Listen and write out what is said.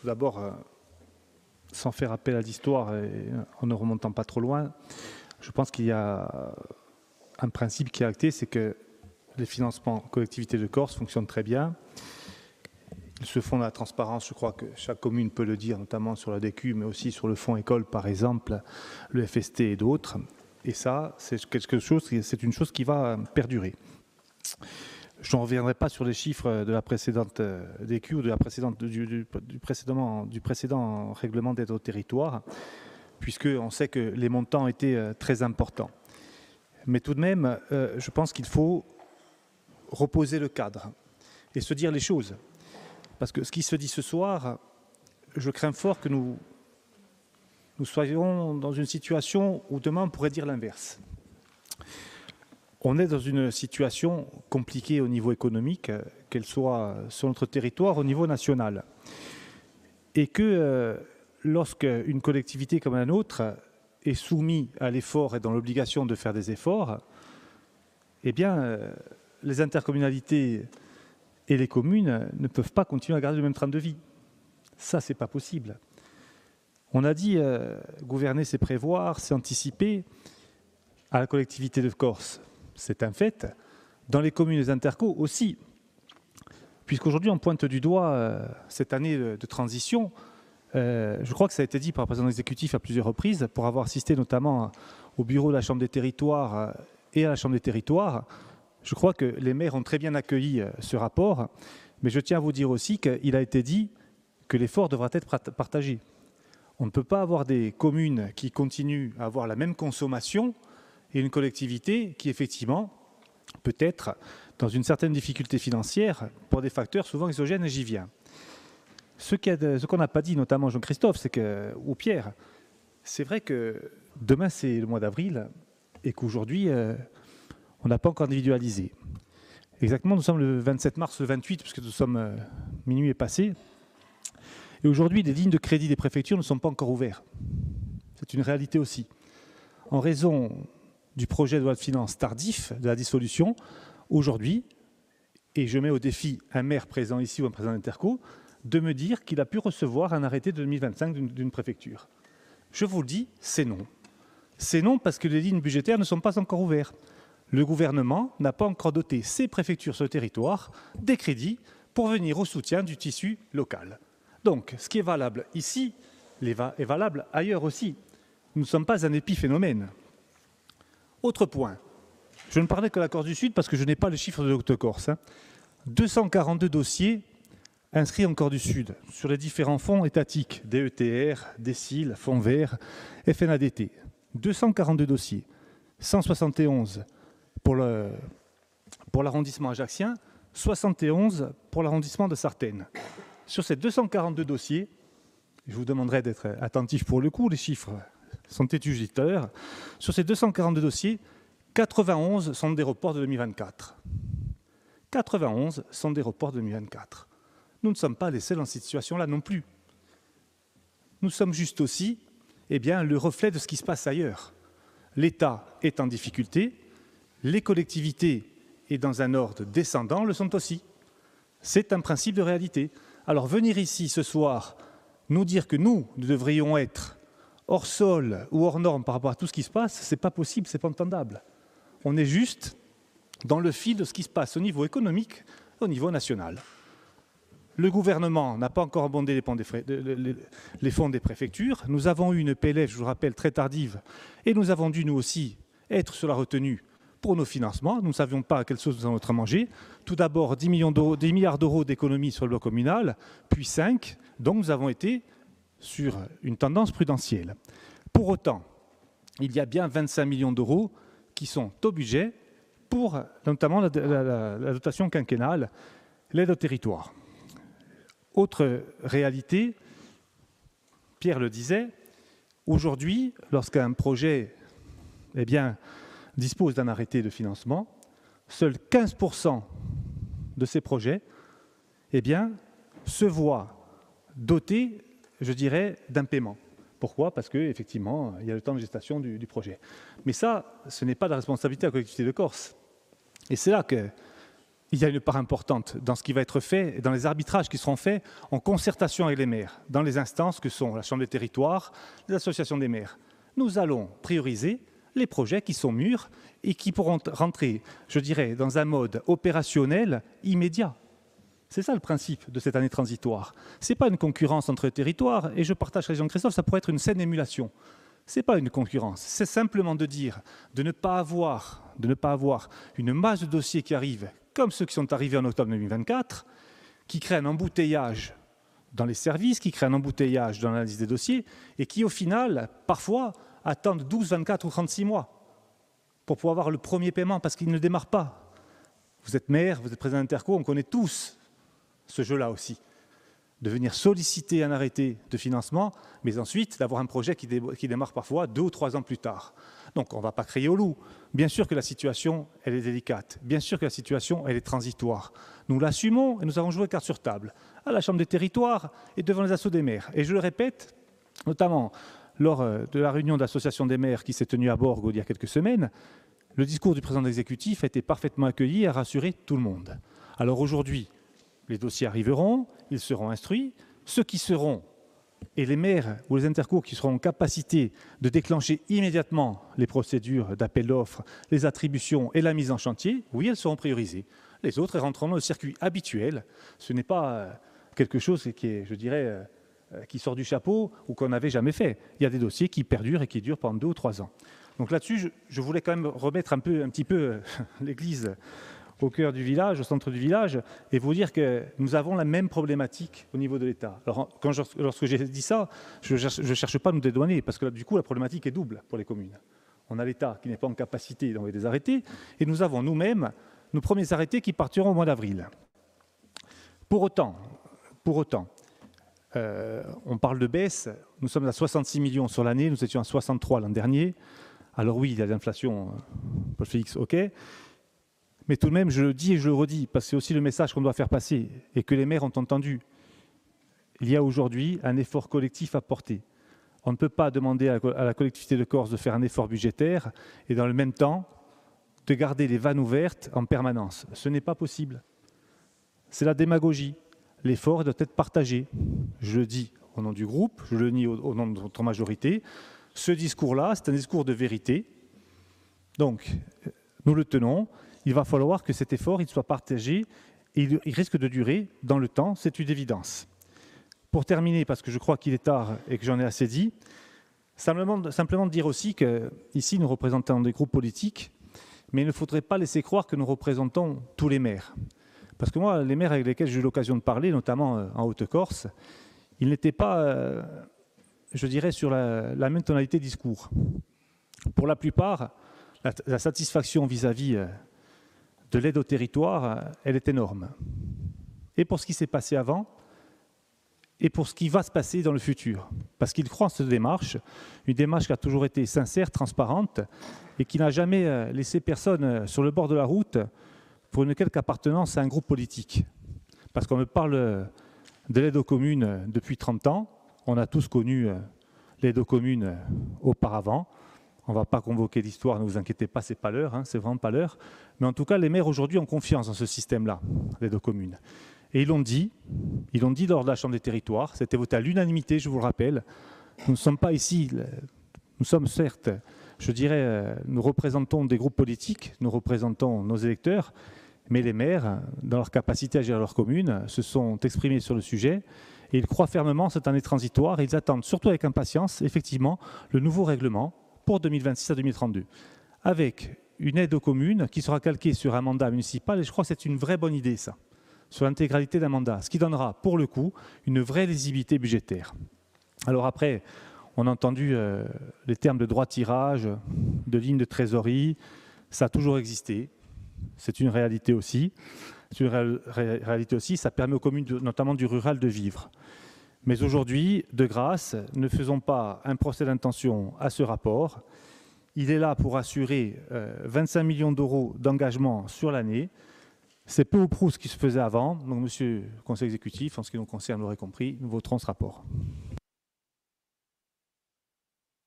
tout d'abord, sans faire appel à l'histoire et en ne remontant pas trop loin, je pense qu'il y a un principe qui est acté, c'est que les financements collectivités de Corse fonctionnent très bien. Ils se font dans la transparence, je crois que chaque commune peut le dire, notamment sur la DQ, mais aussi sur le fonds école, par exemple, le FST et d'autres. Et ça, c'est une chose qui va perdurer. Je ne reviendrai pas sur les chiffres de la précédente DQ ou de la précédente, du précédent règlement d'aide au territoire, puisqu'on sait que les montants étaient très importants. Mais tout de même, je pense qu'il faut reposer le cadre et se dire les choses. Parce que ce qui se dit ce soir, je crains fort que nous soyons dans une situation où demain on pourrait dire l'inverse. On est dans une situation compliquée au niveau économique, qu'elle soit sur notre territoire, au niveau national. Et que lorsque une collectivité comme la nôtre est soumise à l'effort et dans l'obligation de faire des efforts, eh bien, les intercommunalités et les communes ne peuvent pas continuer à garder le même train de vie. Ça, c'est pas possible. On a dit gouverner, c'est prévoir, c'est anticiper. À la collectivité de Corse, c'est un fait. Dans les communes et les intercos aussi. Puisqu'aujourd'hui, on pointe du doigt cette année de transition. Je crois que ça a été dit par le président exécutif à plusieurs reprises, pour avoir assisté notamment au bureau de la Chambre des territoires et à la Chambre des territoires. Je crois que les maires ont très bien accueilli ce rapport, mais je tiens à vous dire aussi qu'il a été dit que l'effort devra être partagé. On ne peut pas avoir des communes qui continuent à avoir la même consommation et une collectivité qui, effectivement, peut être dans une certaine difficulté financière pour des facteurs souvent exogènes, et j'y viens. Ce qu'on n'a pas dit, notamment Jean-Christophe ou Pierre, c'est vrai que demain c'est le mois d'avril et qu'aujourd'hui on n'a pas encore individualisé. Exactement, nous sommes le 27 mars, le 28, puisque nous sommes minuit est passé. Et aujourd'hui, les lignes de crédit des préfectures ne sont pas encore ouvertes. C'est une réalité aussi. En raison du projet de loi de finances tardif, de la dissolution, aujourd'hui, et je mets au défi un maire présent ici ou un président d'interco, de me dire qu'il a pu recevoir un arrêté de 2025 d'une préfecture. Je vous le dis, c'est non. C'est non parce que les lignes budgétaires ne sont pas encore ouvertes. Le gouvernement n'a pas encore doté ses préfectures sur le territoire des crédits pour venir au soutien du tissu local. Donc, ce qui est valable ici est valable ailleurs aussi. Nous ne sommes pas un épiphénomène. Autre point, je ne parlais que de la Corse du Sud parce que je n'ai pas le chiffre de Haute-Corse. 242 dossiers inscrits en Corse du Sud sur les différents fonds étatiques, DETR, DECIL, Fonds Vert, FNADT. 242 dossiers, 171 pour l'arrondissement ajaccien, 71 pour l'arrondissement de Sartène. Sur ces 242 dossiers, je vous demanderai d'être attentif pour le coup, les chiffres sont têtus tout à l'heure. Sur ces 242 dossiers, 91 sont des reports de 2024. 91 sont des reports de 2024. Nous ne sommes pas les seuls dans cette situation-là non plus. Nous sommes juste aussi le reflet de ce qui se passe ailleurs. L'État est en difficulté, les collectivités et dans un ordre descendant le sont aussi. C'est un principe de réalité. Alors venir ici ce soir nous dire que nous devrions être hors sol ou hors norme par rapport à tout ce qui se passe, ce n'est pas possible, ce n'est pas entendable. On est juste dans le fil de ce qui se passe au niveau économique, au niveau national. Le gouvernement n'a pas encore abondé les fonds des préfectures. Nous avons eu une PLF, je vous rappelle, très tardive, et nous avons dû, nous aussi, être sur la retenue pour nos financements. Nous ne savions pas à quelle sauce nous allons être mangés. Tout d'abord, 10 milliards d'euros d'économies sur le bloc communal, puis 5. Donc nous avons été sur une tendance prudentielle. Pour autant, il y a bien 25 millions d'euros qui sont au budget pour notamment la dotation quinquennale, l'aide au territoire. Autre réalité, Pierre le disait, aujourd'hui, lorsqu'un projet dispose d'un arrêté de financement, seuls 15% de ces projets se voient dotés, je dirais, d'un paiement. Pourquoi ? Parce qu'effectivement, il y a le temps de gestation du projet. Mais ça, ce n'est pas de la responsabilité de la collectivité de Corse. Et c'est là qu'il il y a une part importante dans ce qui va être fait, dans les arbitrages qui seront faits en concertation avec les maires, dans les instances que sont la Chambre des territoires, les associations des maires. Nous allons prioriser les projets qui sont mûrs et qui pourront rentrer, je dirais, dans un mode opérationnel immédiat. C'est ça le principe de cette année transitoire. Ce n'est pas une concurrence entre les territoires, et je partage la vision de Christophe, ça pourrait être une saine émulation. Ce n'est pas une concurrence, c'est simplement de dire, de ne pas avoir une masse de dossiers qui arrivent, comme ceux qui sont arrivés en octobre 2024, qui créent un embouteillage dans les services, qui créent un embouteillage dans l'analyse des dossiers, et qui, au final, parfois, attendent 12, 24 ou 36 mois pour pouvoir avoir le premier paiement, parce qu'ils ne démarrent pas. Vous êtes maire, vous êtes président d'Interco, on connaît tous ce jeu-là aussi, de venir solliciter un arrêté de financement, mais ensuite d'avoir un projet qui démarre parfois 2 ou 3 ans plus tard. Donc on ne va pas crier au loup. Bien sûr que la situation, elle est délicate. Bien sûr que la situation, elle est transitoire. Nous l'assumons et nous avons joué carte sur table, à la Chambre des territoires et devant les assos des maires. Et je le répète, notamment lors de la réunion de l'association des maires qui s'est tenue à Borgo il y a quelques semaines, le discours du président de l'exécutif a été parfaitement accueilli et a rassuré tout le monde. Alors aujourd'hui, les dossiers arriveront, ils seront instruits. Ceux qui seront, et les maires ou les intercours qui seront en capacité de déclencher immédiatement les procédures d'appel d'offres, les attributions et la mise en chantier, oui, elles seront priorisées. Les autres rentreront dans le circuit habituel. Ce n'est pas quelque chose qui est, je dirais, qui sort du chapeau ou qu'on n'avait jamais fait. Il y a des dossiers qui perdurent et qui durent pendant 2 ou 3 ans. Donc là-dessus, je voulais quand même remettre un petit peu l'église au cœur du village, au centre du village, et vous dire que nous avons la même problématique au niveau de l'État. Alors, lorsque j'ai dit ça, je ne cherche pas à nous dédouaner, parce que là, du coup, la problématique est double pour les communes. On a l'État qui n'est pas en capacité d'envoyer des arrêtés, et nous avons nous-mêmes nos premiers arrêtés qui partiront au mois d'avril. Pour autant, on parle de baisse, nous sommes à 66 millions sur l'année, nous étions à 63 l'an dernier. Alors oui, il y a l'inflation, Paul Félix, ok. Mais tout de même, je le dis et je le redis, parce que c'est aussi le message qu'on doit faire passer et que les maires ont entendu. Il y a aujourd'hui un effort collectif à porter. On ne peut pas demander à la collectivité de Corse de faire un effort budgétaire et dans le même temps de garder les vannes ouvertes en permanence. Ce n'est pas possible. C'est la démagogie. L'effort doit être partagé. Je le dis au nom du groupe, je le dis au nom de notre majorité. Ce discours-là, c'est un discours de vérité. Donc, nous le tenons. Il va falloir que cet effort il soit partagé et il risque de durer dans le temps, c'est une évidence. Pour terminer, parce que je crois qu'il est tard et que j'en ai assez dit, simplement dire aussi qu'ici nous représentons des groupes politiques, mais il ne faudrait pas laisser croire que nous représentons tous les maires. Parce que moi, les maires avec lesquels j'ai eu l'occasion de parler, notamment en Haute-Corse, ils n'étaient pas, je dirais, sur la même tonalité de discours. Pour la plupart, la satisfaction vis-à-vis de l'aide au territoire, elle est énorme. Et pour ce qui s'est passé avant, et pour ce qui va se passer dans le futur. Parce qu'ils croient en cette démarche, une démarche qui a toujours été sincère, transparente, et qui n'a jamais laissé personne sur le bord de la route pour une quelque appartenance à un groupe politique. Parce qu'on me parle de l'aide aux communes depuis 30 ans, on a tous connu l'aide aux communes auparavant. On ne va pas convoquer l'histoire, ne vous inquiétez pas, ce n'est pas l'heure, c'est vraiment pas l'heure. Mais en tout cas, les maires aujourd'hui ont confiance dans ce système-là, l'aide aux communes. Et ils l'ont dit lors de la Chambre des territoires, c'était voté à l'unanimité, je vous le rappelle. Nous ne sommes pas ici, nous sommes certes, je dirais, nous représentons des groupes politiques, nous représentons nos électeurs, mais les maires, dans leur capacité à gérer leur commune, se sont exprimés sur le sujet et ils croient fermement cette année transitoire et ils attendent, surtout avec impatience, effectivement, le nouveau règlement pour 2026 à 2032, avec une aide aux communes qui sera calquée sur un mandat municipal, et je crois que c'est une vraie bonne idée, ça, sur l'intégralité d'un mandat, ce qui donnera, pour le coup, une vraie lisibilité budgétaire. Alors après, on a entendu les termes de droit de tirage, de ligne de trésorerie, ça a toujours existé, c'est une réalité aussi. C'est une réalité aussi, ça permet aux communes, notamment du rural, de vivre. Mais aujourd'hui, de grâce, ne faisons pas un procès d'intention à ce rapport. Il est là pour assurer 25 millions d'euros d'engagement sur l'année. C'est peu ou prou ce qui se faisait avant. Donc, monsieur le Conseil exécutif, en ce qui nous concerne, vous l'aurez compris, nous voterons ce rapport.